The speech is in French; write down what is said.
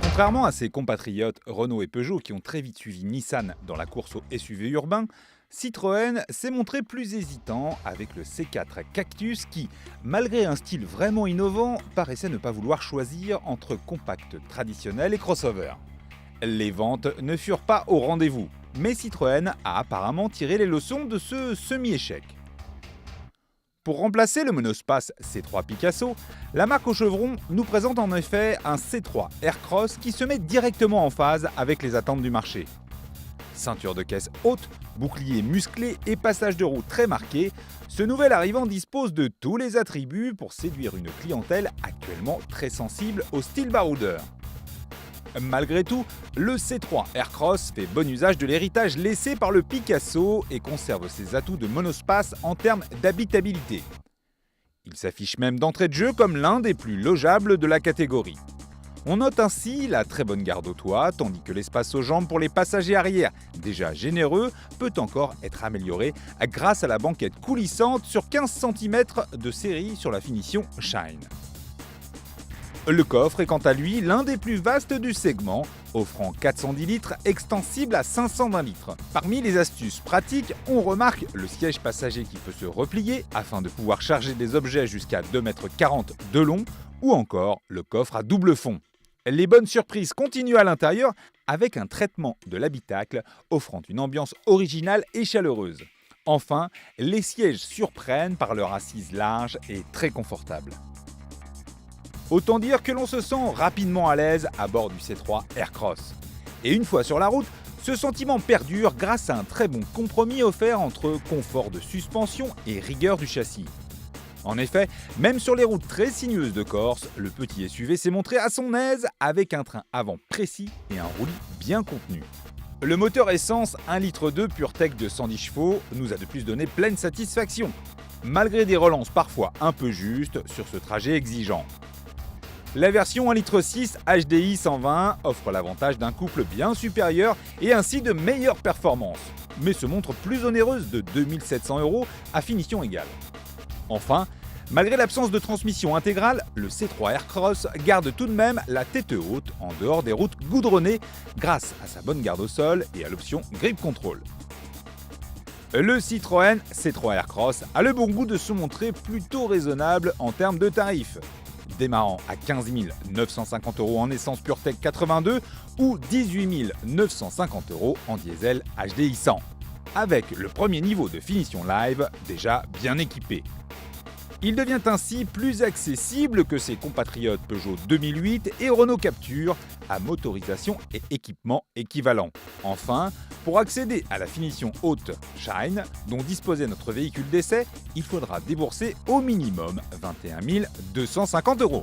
Contrairement à ses compatriotes Renault et Peugeot qui ont très vite suivi Nissan dans la course au SUV urbain, Citroën s'est montré plus hésitant avec le C4 Cactus qui, malgré un style vraiment innovant, paraissait ne pas vouloir choisir entre compact traditionnel et crossover. Les ventes ne furent pas au rendez-vous, mais Citroën a apparemment tiré les leçons de ce semi-échec. Pour remplacer le monospace C3 Picasso, la marque au chevron nous présente en effet un C3 Aircross qui se met directement en phase avec les attentes du marché. Ceinture de caisse haute, bouclier musclé et passage de roue très marqué, ce nouvel arrivant dispose de tous les attributs pour séduire une clientèle actuellement très sensible au style baroudeur. Malgré tout, le C3 Aircross fait bon usage de l'héritage laissé par le Picasso et conserve ses atouts de monospace en termes d'habitabilité. Il s'affiche même d'entrée de jeu comme l'un des plus logeables de la catégorie. On note ainsi la très bonne garde au toit, tandis que l'espace aux jambes pour les passagers arrière, déjà généreux, peut encore être amélioré grâce à la banquette coulissante sur 15 cm de série sur la finition Shine. Le coffre est quant à lui l'un des plus vastes du segment, offrant 410 litres extensible à 520 litres. Parmi les astuces pratiques, on remarque le siège passager qui peut se replier afin de pouvoir charger des objets jusqu'à 2,40 m de long, ou encore le coffre à double fond. Les bonnes surprises continuent à l'intérieur avec un traitement de l'habitacle offrant une ambiance originale et chaleureuse. Enfin, les sièges surprennent par leur assise large et très confortable. Autant dire que l'on se sent rapidement à l'aise à bord du C3 Aircross. Et une fois sur la route, ce sentiment perdure grâce à un très bon compromis offert entre confort de suspension et rigueur du châssis. En effet, même sur les routes très sinueuses de Corse, le petit SUV s'est montré à son aise avec un train avant précis et un roulis bien contenu. Le moteur essence 1,2 litre PureTech de 110 chevaux nous a de plus donné pleine satisfaction, malgré des relances parfois un peu justes sur ce trajet exigeant. La version 1,6 litre HDI 120 offre l'avantage d'un couple bien supérieur et ainsi de meilleures performances, mais se montre plus onéreuse de 2 700 € à finition égale. Enfin, malgré l'absence de transmission intégrale, le C3 Aircross garde tout de même la tête haute en dehors des routes goudronnées grâce à sa bonne garde au sol et à l'option Grip Control. Le Citroën C3 Aircross a le bon goût de se montrer plutôt raisonnable en termes de tarifs, démarrant à 15 950 € en essence PureTech 82 ou 18 950 € en diesel HDI 100, avec le premier niveau de finition live déjà bien équipé. Il devient ainsi plus accessible que ses compatriotes Peugeot 2008 et Renault Captur à motorisation et équipement équivalents. Enfin, pour accéder à la finition haute Shine dont disposait notre véhicule d'essai, il faudra débourser au minimum 21 250 €.